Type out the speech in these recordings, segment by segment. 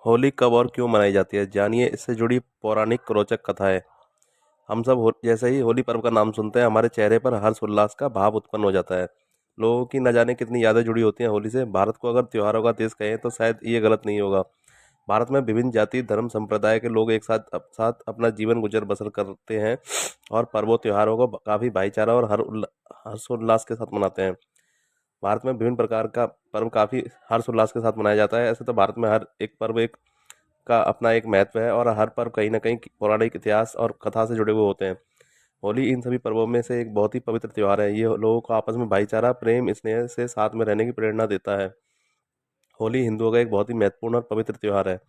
होली कब और क्यों मनाई जाती है, जानिए इससे जुड़ी पौराणिक रोचक कथाएं। हम सब जैसे ही होली पर्व का नाम सुनते हैं हमारे चेहरे पर हर्ष उल्लास का भाव उत्पन्न हो जाता है। लोगों की न जाने कितनी यादें जुड़ी होती हैं होली से। भारत को अगर त्योहारों का देश कहें तो शायद ये गलत नहीं होगा। भारत में विभिन्न जाति धर्म संप्रदाय के लोग एक साथ अपना जीवन गुजर बसर करते हैं और पर्वों त्योहारों को काफ़ी भाईचारा और हर्षोल्लास के साथ मनाते हैं। भारत में विभिन्न प्रकार का पर्व काफ़ी हर्षोल्लास के साथ मनाया जाता है। ऐसे तो भारत में हर एक पर्व एक का अपना एक महत्व है और हर पर्व कहीं ना कहीं पौराणिक इतिहास और कथा से जुड़े हुए होते हैं। होली इन सभी पर्वों में से एक बहुत ही पवित्र त्योहार है। ये लोगों को आपस में भाईचारा प्रेम स्नेह से साथ में रहने की प्रेरणा देता है। होली हिंदुओं का एक बहुत ही महत्वपूर्ण और पवित्र त्योहार है।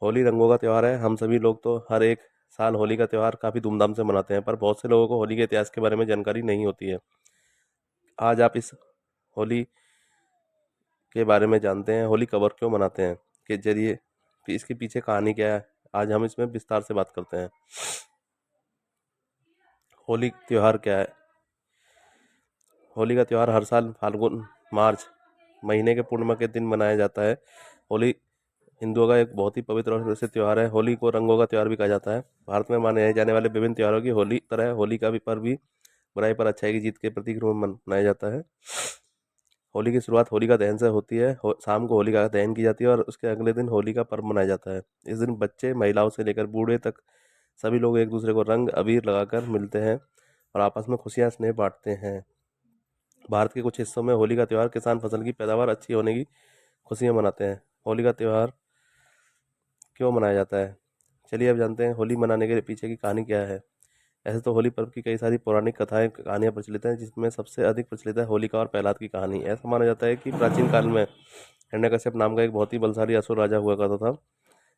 होली रंगों का त्योहार है। हम सभी लोग तो हर एक साल होली का त्योहार काफ़ी धूमधाम से मनाते हैं, पर बहुत से लोगों को होली के इतिहास के बारे में जानकारी नहीं होती है। आज आप इस होली के बारे में जानते हैं, होली कब और क्यों मनाते हैं के जरिए कि इसके पीछे कहानी क्या है। आज हम इसमें विस्तार से बात करते हैं। होली त्योहार क्या है। होली का त्योहार हर साल फाल्गुन मार्च महीने के पूर्णिमा के दिन मनाया जाता है। होली हिंदुओं का एक बहुत ही पवित्र और प्रसिद्ध त्योहार है। होली को रंगों का त्योहार भी कहा जाता है। भारत में मनाए जाने वाले विभिन्न त्योहारों की होली तरह होली का भी पर्व भी बुराई पर अच्छाई की जीत के प्रतीक रूप में मनाया जाता है। होली की शुरुआत होलिका दहन से होती है। शाम को होलिका दहन की जाती है और उसके अगले दिन होली का पर्व मनाया जाता है। इस दिन बच्चे महिलाओं से लेकर बूढ़े तक सभी लोग एक दूसरे को रंग अबीर लगाकर मिलते हैं और आपस में खुशियां स्नेह बांटते हैं। भारत के कुछ हिस्सों में होली का त्यौहार किसान फसल की पैदावार अच्छी होने की खुशियां मनाते हैं। होली का त्यौहार क्यों मनाया जाता है, चलिए अब जानते हैं होली मनाने के पीछे की कहानी क्या है। ऐसे तो होली पर्व की कई सारी पौराणिक कथाएं कहानियां प्रचलित हैं, जिसमें सबसे अधिक प्रचलित है होलिका और प्रहलाद की कहानी। ऐसा माना जाता है कि प्राचीन काल में हिरण्यकश्यप नाम का एक बहुत ही बलशाली असुर राजा हुआ करता था।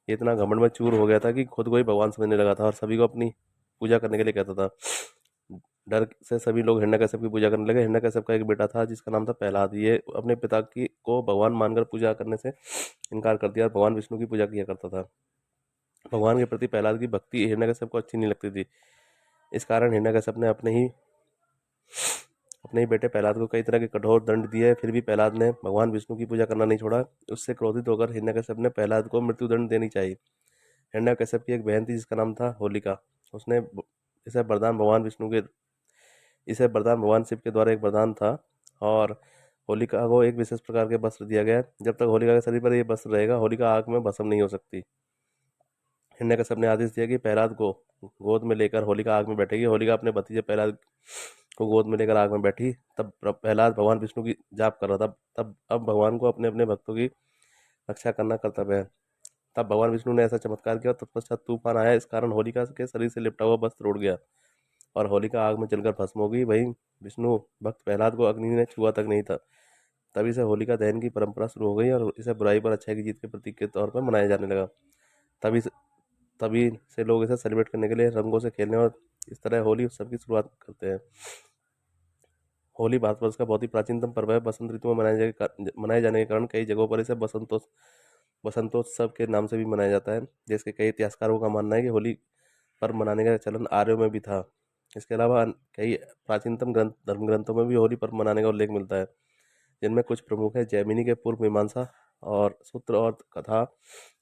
ये इतना घमंड में चूर हो गया था कि खुद को ही भगवान समझने लगा था और सभी को अपनी पूजा करने के लिए कहता था। डर से सभी लोग हिरण्यकश्यप की पूजा करने लगे। हिरण्यकश्यप का एक बेटा था जिसका नाम था प्रहलाद। ये अपने पिता की को भगवान मानकर पूजा करने से इनकार कर दिया और भगवान विष्णु की पूजा किया करता था। भगवान के प्रति प्रहलाद की भक्ति हिरण्यकश्यप को अच्छी नहीं लगती थी। इस कारण हिरण्यकश्यप ने अपने ही बेटे प्रहलाद को कई तरह के कठोर दंड दिए, फिर भी प्रहलाद ने भगवान विष्णु की पूजा करना नहीं छोड़ा। उससे क्रोधित होकर हिरण्यकश्यप ने प्रहलाद को मृत्यु दंड देनी चाहिए। हिरण्यकश्यप की एक बहन थी जिसका नाम था होलिका। उसने इसे वरदान भगवान विष्णु के इसे वरदान भगवान शिव के द्वारा एक वरदान था और होलिका को एक विशेष प्रकार के वस्त्र दिया गया। जब तक होलिका के शरीर पर ये वस्त्र रहेगा होलिका आग में भस्म नहीं हो सकती। हिरण्यकश्यप ने आदेश दिया कि प्रहलाद को गोद में लेकर होलिका आग में बैठेगी। होलिका अपने भतीजे प्रहलाद को गोद में लेकर आग में बैठी। तब प्रहलाद भगवान विष्णु की जाप कर रहा था। तब अब भगवान को अपने अपने भक्तों की रक्षा करना कर्तव्य है। तब भगवान विष्णु ने ऐसा चमत्कार किया, तत्पश्चात तूफान आया। इस कारण होलिका के शरीर से लिपटा हुआ वस्त्र उड़ गया और होलिका आग में जलकर भस्म हो गई। वहीं विष्णु भक्त प्रहलाद को अग्नि ने छुआ तक नहीं था। तभी से होलिका दहन की परंपरा शुरू हो गई और इसे बुराई पर अच्छाई की जीत के प्रतीक के तौर पर मनाया जाने लगा। तभी से तभी से लोग इसे सेलिब्रेट करने के लिए रंगों से खेलने और इस तरह होली उत्सव की शुरुआत करते हैं। होली भारतवर्ष का बहुत ही प्राचीनतम पर्व है। बसंत ऋतु में मनाए जाने के कारण कई जगहों पर इसे बसंतोत्सव के नाम से भी मनाया जाता है। देश के कई इतिहासकारों का मानना है कि होली पर्व मनाने का चलन आर्यों में भी था। इसके अलावा कई प्राचीनतम धर्म ग्रंथों में भी होली पर्व मनाने का उल्लेख मिलता है, जिनमें कुछ प्रमुख है जैमिनी के पूर्व मीमांसा और सूत्र और कथा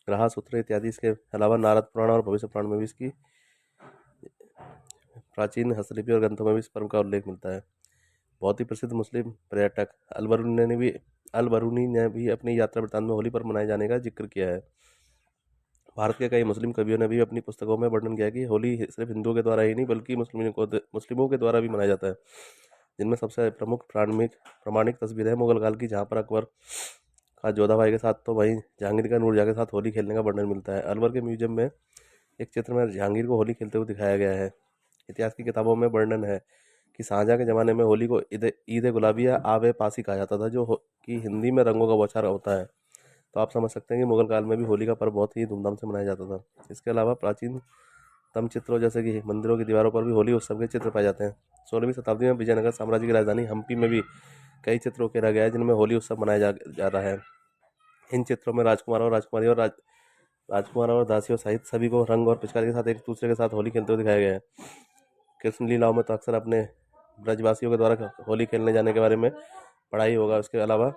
ग्रहा सूत्र इत्यादि। इसके अलावा नारद पुराण और भविष्य पुराण में भी इसकी प्राचीन हस्तलिपि और ग्रंथों में भी इस पर्व का उल्लेख मिलता है। बहुत ही प्रसिद्ध मुस्लिम पर्यटक अल बरूनी ने भी अपनी यात्रा वृत्तांत में होली पर मनाए जाने का जिक्र किया है। भारत के कई मुस्लिम कवियों ने भी अपनी पुस्तकों में वर्णन किया है कि होली सिर्फ हिंदुओं के द्वारा ही नहीं बल्कि मुस्लिमों के द्वारा भी मनाया जाता है, जिनमें सबसे प्रमुख प्रामाणिक तस्वीर है मुगल काल की, जहाँ पर अकबर का जोधा भाई के साथ तो वहीं जहांगीर का नूरजहाँ के साथ होली खेलने का वर्णन मिलता है। अलवर के म्यूजियम में एक चित्र में जहांगीर को होली खेलते हुए दिखाया गया है। इतिहास की किताबों में वर्णन है कि शाहजहाँ के ज़माने में होली को ईद गुलाबी या आब पासी कहा जाता था, कि हिंदी में रंगों का बौछार होता है। तो आप समझ सकते हैं कि मुगल काल में भी होली का पर्व बहुत ही धूमधाम से मनाया जाता था। इसके अलावा प्राचीन तम चित्रों जैसे कि मंदिरों की दीवारों पर भी होली उत्सव के चित्र पाए जाते हैं। 16वीं शताब्दी में विजयनगर साम्राज्य की राजधानी हम्पी में भी कई चित्रों उकेरा गया है जिनमें होली उत्सव मनाया जा रहा है। इन चित्रों में राजकुमारों और राजकुमारियों राजकुमार और दासियों सहित सभी को रंग और पिचकारी के साथ एक दूसरे के साथ होली खेलते हुए दिखाया गया है। कृष्ण लीलाओं में तो अक्सर अपने ब्रजवासियों के द्वारा होली खेलने जाने के बारे में पढ़ाई होगा। उसके अलावा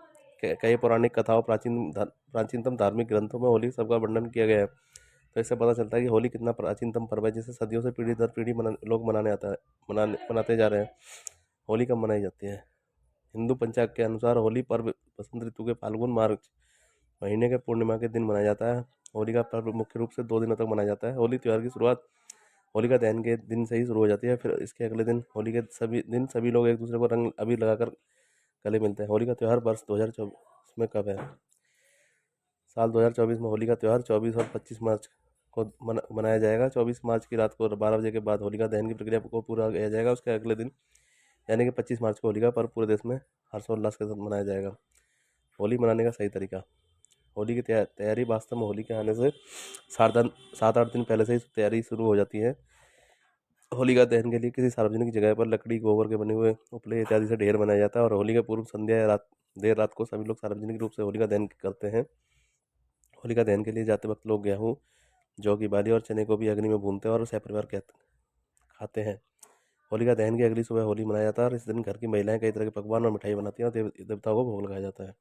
कई पौराणिक कथाओं प्राचीनतम धार्मिक ग्रंथों में होली सब का वर्णन किया गया है। तो इससे पता चलता है कि होली कितना प्राचीनतम पर्व है, जिसे सदियों से पीढ़ी दर पीढ़ी लोग मनाते जा रहे हैं। होली कब मनाई जाती है? हिंदू पंचांग के अनुसार होली पर्व बसंत ऋतु के फाल्गुन मार्च महीने के पूर्णिमा के दिन मनाया जाता है। होली का पर्व मुख्य रूप से 2 दिनों तक मनाया जाता है। होली त्यौहार की शुरुआत होलिका दहन के दिन से ही शुरू हो जाती है। फिर इसके अगले दिन होली के सभी लोग एक दूसरे को रंग अबीर लगाकर गले मिलते हैं। होली का त्यौहार वर्ष 2024 में कब है? साल 2024 में होली का त्यौहार 24 और 25 मार्च को मनाया जाएगा। 24 मार्च की रात को 12 बजे के बाद होलिका दहन की प्रक्रिया को पूरा किया जाएगा। उसके अगले दिन यानी कि 25 मार्च को होली का पर्व पूरे देश में हर्षोल्लास के साथ मनाया जाएगा। होली मनाने का सही तरीका। होली की तैयारी वास्तव में होली के आने से 7-8 दिन पहले से ही तैयारी शुरू हो जाती है। होलिका दहन के लिए किसी सार्वजनिक जगह पर लकड़ी, गोबर के बने हुए उपले इत्यादि से ढेर बनाया जाता है और होली के पूर्व संध्या या देर रात को सभी लोग सार्वजनिक रूप से होलिका दहन करते हैं। होलिका दहन के लिए जाते वक्त लोग गेहूँ, जौ की बाली और चने को भी अग्नि में भूनते हैं और सहपरिवार खाते हैं। होलिका दहन की अगली सुबह होली मनाया जाता है और इस दिन घर की महिलाएं कई तरह के पकवान और मिठाई बनाती हैं और देवताओं को भोग लगाया जाता है।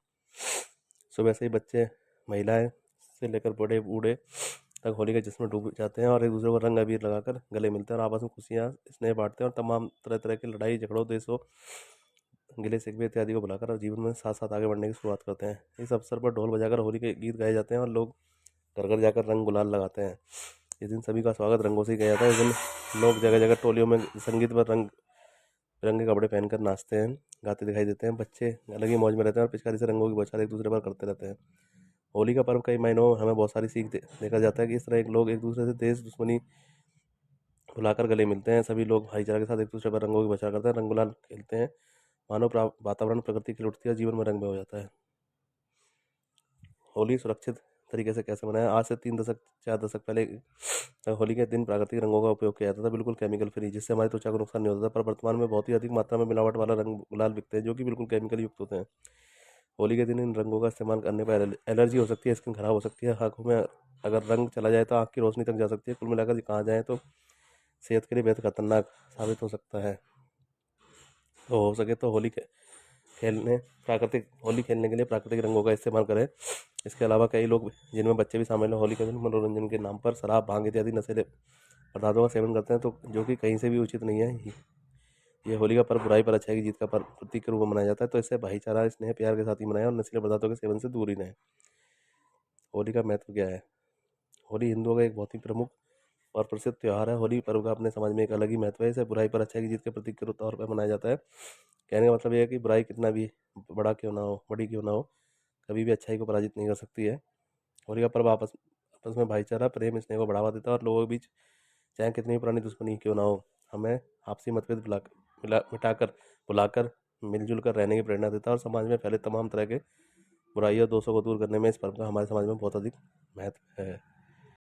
सुबह से ही बच्चे, महिलाएं से लेकर बड़े बूढ़े तक होली के जश्न में डूब जाते हैं और एक दूसरे को रंग अबीर लगाकर गले मिलते हैं और आपस में खुशियाँ स्नेह बांटते हैं और तमाम तरह तरह की लड़ाई झगड़ों, देशों, गिले शिकवे इत्यादि को भुलाकर और जीवन में साथ साथ आगे बढ़ने की शुरुआत करते हैं। इस अवसर पर ढोल बजाकर होली के गीत गाए जाते हैं और लोग घर घर जाकर रंग गुलाल लगाते हैं। इस दिन सभी का स्वागत रंगों से ही किया जाता है। इस दिन लोग जगह जगह टोलियों में संगीत पर रंग बिरंगे कपड़े पहनकर नाचते हैं, गाते दिखाई देते हैं। बच्चे अलग ही मौज में रहते हैं और पिचकारी से रंगों की बौछार एक दूसरे पर करते रहते हैं। होली का पर्व कई महीनों में हमें बहुत सारी सीख देखा जाता है कि इस तरह लोग एक दूसरे से देश दुश्मनी भुलाकर गले मिलते हैं। सभी लोग भाईचारा के साथ एक दूसरे पर रंगों की बचा करते हैं, रंग गुलाल खेलते हैं। मानव वातावरण प्रकृति खिल उठती है, जीवन में रंग में हो जाता है। होली सुरक्षित तरीके से कैसे मनाएं? आज से 4 दशक पहले होली के दिन प्राकृतिक रंगों का उपयोग किया जाता था, बिल्कुल केमिकल फ्री, जिससे हमारी त्वचा को नुकसान नहीं होता था। पर वर्तमान में बहुत ही अधिक मात्रा में मिलावट वाला रंग गुलाल बिकते हैं जो कि बिल्कुल केमिकल युक्त होते हैं। होली के दिन इन रंगों का इस्तेमाल करने पर एलर्जी हो सकती है, स्किन खराब हो सकती है, आंखों में अगर रंग चला जाए तो आंख की रोशनी तक जा सकती है। कुल मिलाकर कहा जाए तो सेहत के लिए बेहद खतरनाक साबित हो सकता है। तो हो सके तो होली खेलने के लिए प्राकृतिक रंगों का इस्तेमाल करें। इसके अलावा कई लोग, जिनमें बच्चे भी शामिल हैं, होली के दिन मनोरंजन के नाम पर शराब, भांग इत्यादि नशीले पदार्थों का सेवन करते हैं, तो जो कि कहीं से भी उचित नहीं है। ये होली का पर्व बुराई पर अच्छाई की जीत का पर्व प्रतीक के रूप में मनाया जाता है। तो इससे भाईचारा, स्नेह, प्यार के साथ ही मनाएं और नशीले पदार्थों के सेवन से दूर ही रहें। होली का महत्व क्या है? होली हिंदुओं का एक बहुत ही प्रमुख और प्रसिद्ध त्यौहार है। होली पर्व का अपने समाज में एक अलग ही महत्व है। इसे बुराई पर अच्छाई की जीत के प्रतीक के तौर पर मनाया जाता है। कहने का मतलब यह है कि बुराई कितना भी बड़ी क्यों ना हो, कभी भी अच्छाई को पराजित नहीं कर सकती है। होली का पर्व आपस आपस में भाईचारा, प्रेम, स्नेह को बढ़ावा देता है और लोगों के बीच चाहे कितनी भी पुरानी दुश्मनी क्यों ना हो, हमें आपसी मतभेद भुलाकर मिलजुल कर रहने की प्रेरणा देता है और समाज में फैले तमाम तरह के बुराई और दोषों को दूर करने में इस पर्व का हमारे समाज में बहुत अधिक महत्व है।